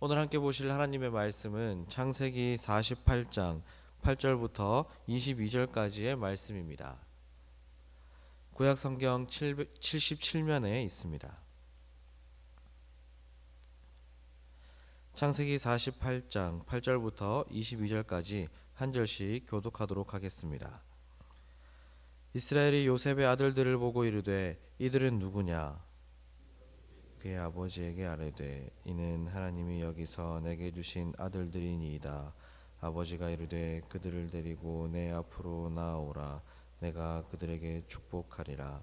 오늘 함께 보실 하나님의 말씀은 창세기 48장 8절부터 22절까지의 말씀입니다. 구약 성경 77면에 있습니다. 창세기 48장 8절부터 22절까지 한 절씩 교독하도록 하겠습니다. 이스라엘이 요셉의 아들들을 보고 이르되 이들은 누구냐? 그의 아버지에게 아뢰되 이는 하나님이 여기서 내게 주신 아들들이니이다. 아버지가 이르되 그들을 데리고 내 앞으로 나아오라. 내가 그들에게 축복하리라.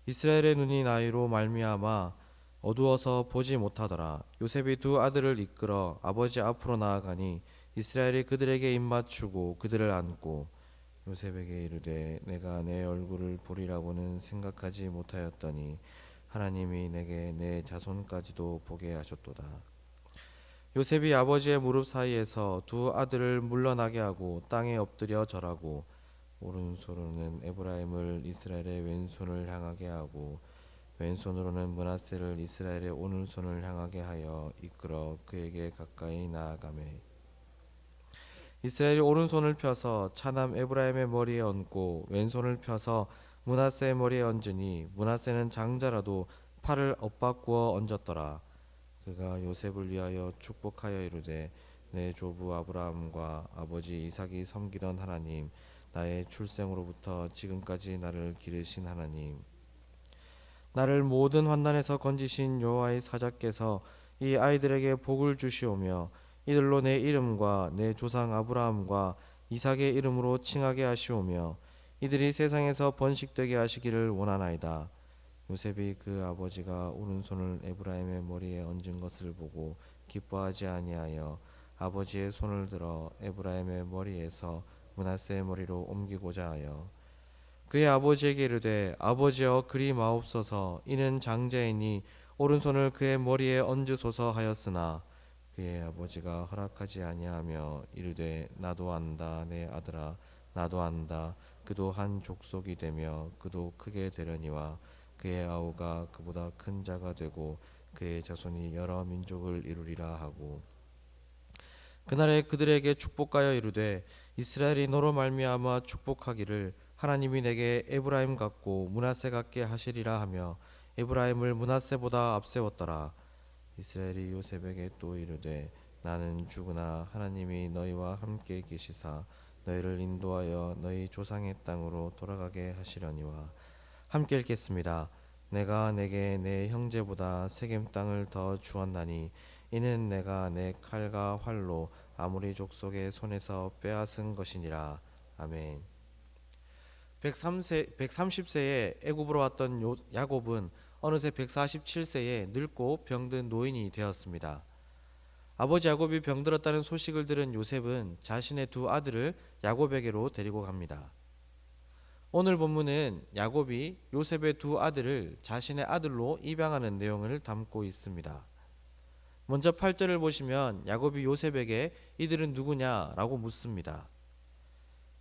이스라엘의 눈이 나이로 말미암아 어두워서 보지 못하더라. 요셉이 두 아들을 이끌어 아버지 앞으로 나아가니 이스라엘이 그들에게 입맞추고 그들을 안고 요셉에게 이르되 내가 내 얼굴을 보리라고는 생각하지 못하였더니 하나님이 내게 내 자손까지도 보게 하셨도다. 요셉이 아버지의 무릎 사이에서 두 아들을 물러나게 하고 땅에 엎드려 절하고 오른손으로는 에브라임을 이스라엘의 왼손을 향하게 하고 왼손으로는 므낫세를 이스라엘의 오른손을 향하게 하여 이끌어 그에게 가까이 나아가매 이스라엘이 오른손을 펴서 차남 에브라임의 머리에 얹고 왼손을 펴서 므낫세의 머리에 얹으니 므낫세는 장자라도 팔을 엇바꾸어 얹었더라. 그가 요셉을 위하여 축복하여 이르되 내 조부 아브라함과 아버지 이삭이 섬기던 하나님, 나의 출생으로부터 지금까지 나를 기르신 하나님, 나를 모든 환난에서 건지신 여호와의 사자께서 이 아이들에게 복을 주시오며 이들로 내 이름과 내 조상 아브라함과 이삭의 이름으로 칭하게 하시오며 이들이 세상에서 번식되게 하시기를 원하나이다. 요셉이 그 아버지가 오른손을 에브라임의 머리에 얹은 것을 보고 기뻐하지 아니하여 아버지의 손을 들어 에브라임의 머리에서 므낫세의 머리로 옮기고자 하여 그의 아버지에게 이르되 아버지여 그리 마옵소서. 이는 장자이니 오른손을 그의 머리에 얹으소서 하였으나 그의 아버지가 허락하지 아니하며 이르되 나도 안다 내 아들아 나도 안다. 그도 한 족속이 되며 그도 크게 되려니와 그의 아우가 그보다 큰 자가 되고 그의 자손이 여러 민족을 이루리라 하고 그날에 그들에게 축복하여 이르되 이스라엘이 너로 말미암아 축복하기를 하나님이 내게 에브라임 같고 므낫세 같게 하시리라 하며 에브라임을 므낫세보다 앞세웠더라. 이스라엘이 요셉에게 또 이르되 나는 죽으나 하나님이 너희와 함께 계시사 너희를 인도하여 너희 조상의 땅으로 돌아가게 하시려니와 함께 읽겠습니다. 내가 내게 내 형제보다 세겜 땅을 더 주었나니 이는 내가 내 칼과 활로 아모리 족속의 손에서 빼앗은 것이니라. 아멘. 130세에 애굽으로 왔던 야곱은 어느새 147세에 늙고 병든 노인이 되었습니다. 아버지 야곱이 병들었다는 소식을 들은 요셉은 자신의 두 아들을 야곱에게로 데리고 갑니다. 오늘 본문은 야곱이 요셉의 두 아들을 자신의 아들로 입양하는 내용을 담고 있습니다. 먼저 8절을 보시면 야곱이 요셉에게 이들은 누구냐라고 묻습니다.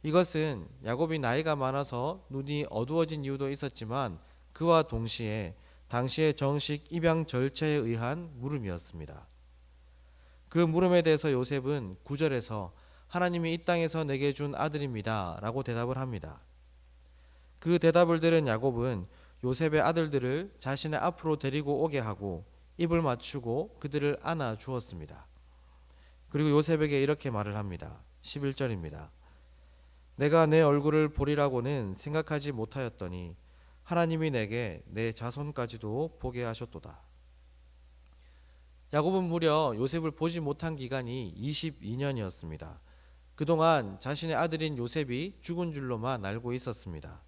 이것은 야곱이 나이가 많아서 눈이 어두워진 이유도 있었지만 그와 동시에 당시의 정식 입양 절차에 의한 물음이었습니다. 그 물음에 대해서 요셉은 9절에서 하나님이 이 땅에서 내게 준 아들입니다 라고 대답을 합니다. 그 대답을 들은 야곱은 요셉의 아들들을 자신의 앞으로 데리고 오게 하고 입을 맞추고 그들을 안아 주었습니다. 그리고 요셉에게 이렇게 말을 합니다. 11절입니다. 내가 내 얼굴을 보리라고는 생각하지 못하였더니 하나님이 내게 내 자손까지도 보게 하셨도다. 야곱은 무려 요셉을 보지 못한 기간이 22년이었습니다. 그동안 자신의 아들인 요셉이 죽은 줄로만 알고 있었습니다.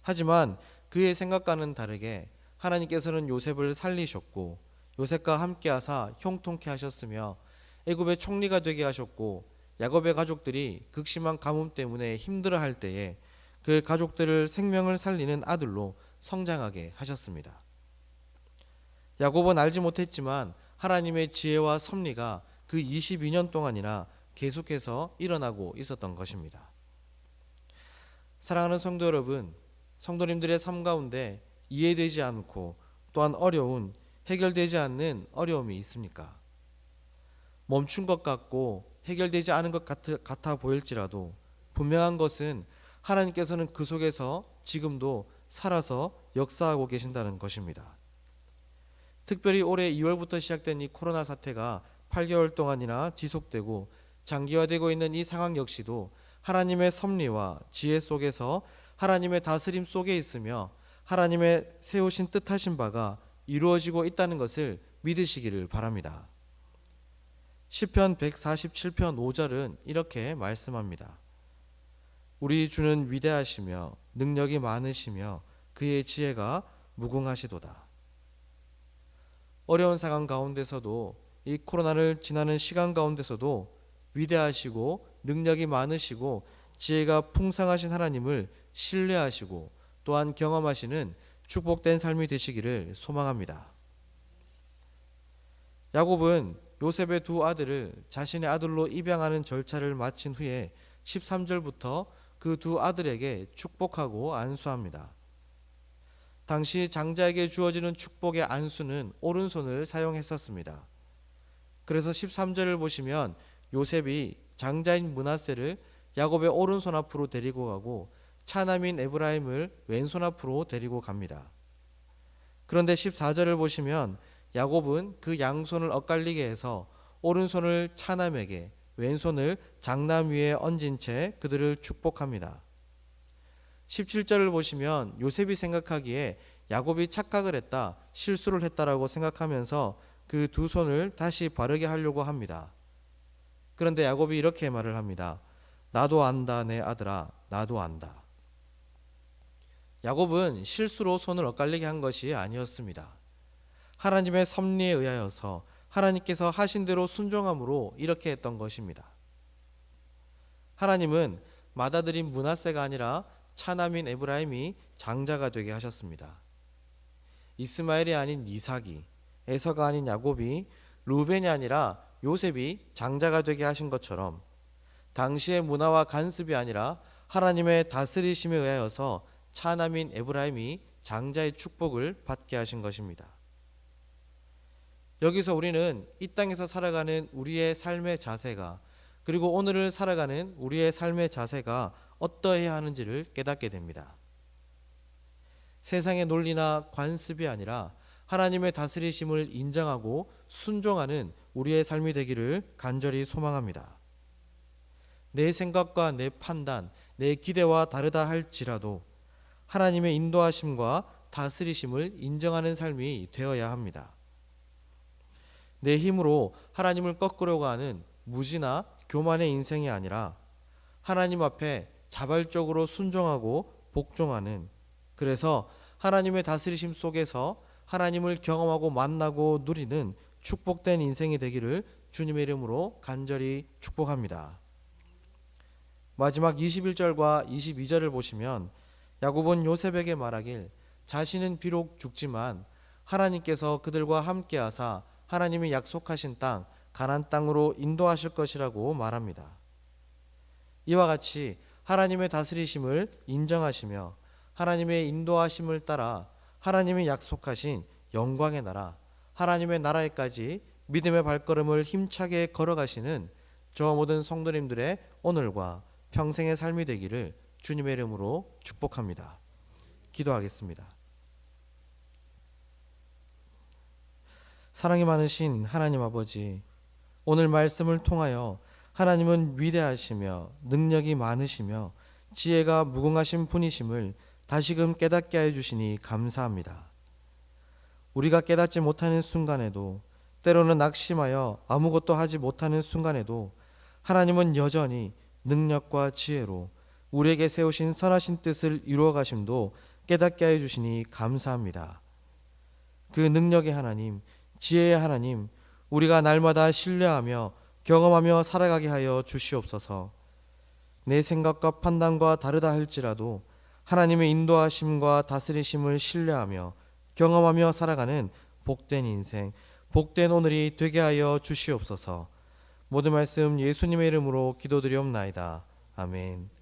하지만 그의 생각과는 다르게 하나님께서는 요셉을 살리셨고 요셉과 함께 하사 형통케 하셨으며 애굽의 총리가 되게 하셨고 야곱의 가족들이 극심한 가뭄 때문에 힘들어할 때에 그 가족들을 생명을 살리는 아들로 성장하게 하셨습니다. 야곱은 알지 못했지만 하나님의 지혜와 섭리가 그 22년 동안이나 계속해서 일어나고 있었던 것입니다. 사랑하는 성도 여러분, 성도님들의 삶 가운데 이해되지 않고 또한 어려운, 해결되지 않는 어려움이 있습니까? 멈춘 것 같고 해결되지 않은 것 같아 보일지라도 분명한 것은 하나님께서는 그 속에서 지금도 살아서 역사하고 계신다는 것입니다. 특별히 올해 2월부터 시작된 이 코로나 사태가 8개월 동안이나 지속되고 장기화되고 있는 이 상황 역시도 하나님의 섭리와 지혜 속에서 하나님의 다스림 속에 있으며 하나님의 세우신 뜻하신 바가 이루어지고 있다는 것을 믿으시기를 바랍니다. 시편 147편 5절은 이렇게 말씀합니다. 우리 주는 위대하시며 능력이 많으시며 그의 지혜가 무궁하시도다. 어려운 상황 가운데서도 이 코로나를 지나는 시간 가운데서도 위대하시고 능력이 많으시고 지혜가 풍성하신 하나님을 신뢰하시고 또한 경험하시는 축복된 삶이 되시기를 소망합니다. 야곱은 요셉의 두 아들을 자신의 아들로 입양하는 절차를 마친 후에 13절부터 그 두 아들에게 축복하고 안수합니다. 당시 장자에게 주어지는 축복의 안수는 오른손을 사용했었습니다. 그래서 13절을 보시면 요셉이 장자인 므낫세를 야곱의 오른손 앞으로 데리고 가고 차남인 에브라임을 왼손 앞으로 데리고 갑니다. 그런데 14절을 보시면 야곱은 그 양손을 엇갈리게 해서 오른손을 차남에게 왼손을 장남 위에 얹은 채 그들을 축복합니다. 17절을 보시면 요셉이 생각하기에 야곱이 착각을 했다, 실수를 했다라고 생각하면서 그 두 손을 다시 바르게 하려고 합니다. 그런데 야곱이 이렇게 말을 합니다. 나도 안다 내 아들아, 나도 안다. 야곱은 실수로 손을 엇갈리게 한 것이 아니었습니다. 하나님의 섭리에 의하여서 하나님께서 하신 대로 순종함으로 이렇게 했던 것입니다. 하나님은 맏아들인 므낫세가 아니라 차남인 에브라임이 장자가 되게 하셨습니다. 이스마엘이 아닌 이삭이, 에서가 아닌 야곱이, 루벤이 아니라 요셉이 장자가 되게 하신 것처럼 당시의 문화와 간습이 아니라 하나님의 다스리심에 의하여서 차남인 에브라임이 장자의 축복을 받게 하신 것입니다. 여기서 우리는 이 땅에서 살아가는 우리의 삶의 자세가, 그리고 오늘을 살아가는 우리의 삶의 자세가 어떠해야 하는지를 깨닫게 됩니다. 세상의 논리나 관습이 아니라 하나님의 다스리심을 인정하고 순종하는 우리의 삶이 되기를 간절히 소망합니다. 내 생각과 내 판단, 내 기대와 다르다 할지라도 하나님의 인도하심과 다스리심을 인정하는 삶이 되어야 합니다. 내 힘으로 하나님을 꺾으려고 하는 무지나 교만의 인생이 아니라 하나님 앞에 자발적으로 순종하고 복종하는, 그래서 하나님의 다스리심 속에서 하나님을 경험하고 만나고 누리는 축복된 인생이 되기를 주님의 이름으로 간절히 축복합니다. 마지막 21절과 22절을 보시면 야곱은 요셉에게 말하길 자신은 비록 죽지만 하나님께서 그들과 함께 하사 하나님이 약속하신 땅 가나안 땅으로 인도하실 것이라고 말합니다. 이와 같이 하나님의 다스리심을 인정하시며 하나님의 인도하심을 따라 하나님이 약속하신 영광의 나라, 하나님의 나라에까지 믿음의 발걸음을 힘차게 걸어가시는 저와 모든 성도님들의 오늘과 평생의 삶이 되기를 주님의 이름으로 축복합니다. 기도하겠습니다. 사랑이 많으신 하나님 아버지, 오늘 말씀을 통하여 하나님은 위대하시며 능력이 많으시며 지혜가 무궁하신 분이심을 다시금 깨닫게 해 주시니 감사합니다. 우리가 깨닫지 못하는 순간에도, 때로는 낙심하여 아무것도 하지 못하는 순간에도 하나님은 여전히 능력과 지혜로 우리에게 세우신 선하신 뜻을 이루어 가심도 깨닫게 해 주시니 감사합니다. 그 능력의 하나님, 지혜의 하나님, 우리가 날마다 신뢰하며 경험하며 살아가게 하여 주시옵소서. 내 생각과 판단과 다르다 할지라도 하나님의 인도하심과 다스리심을 신뢰하며 경험하며 살아가는 복된 인생, 복된 오늘이 되게 하여 주시옵소서. 모든 말씀 예수님의 이름으로 기도드리옵나이다. 아멘.